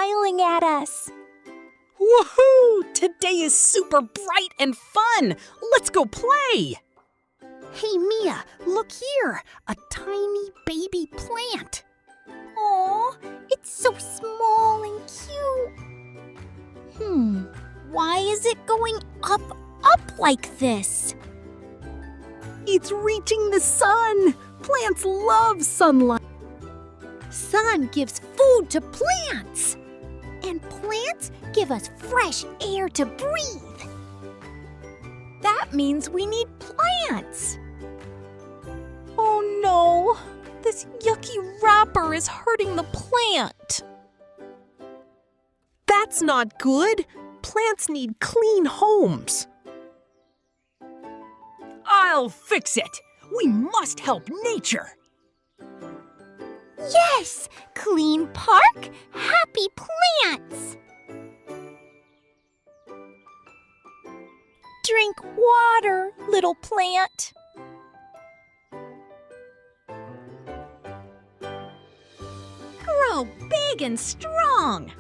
smiling at us. Woohoo! Today is super bright and fun! Let's go play! Hey, Mia, look here! A tiny baby plant! Aw, it's so small and cute. Why is it going up like this? It's reaching the sun! Plants love sunlight! Sun gives food to plants. And plants give us fresh air to breathe. That means we need plants. Oh no! This yucky wrapper is hurting the plant. That's not good! Plants need clean homes. I'll fix it! We must help nature! Yes! Clean park, happy plants! Drink water, little plant. Grow big and strong.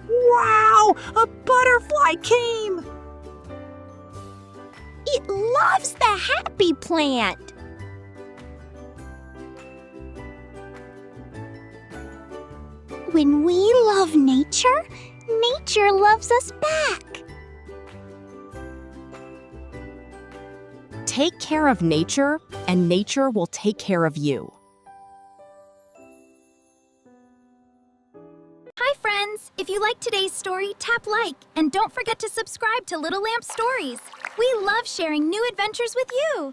Wow! A butterfly came! It loves the happy plant. When we love nature, nature loves us back. Take care of nature, and nature will take care of you. Hi friends! If you like today's story, tap like, and don't forget to subscribe to Little Lamp Stories. We love sharing new adventures with you.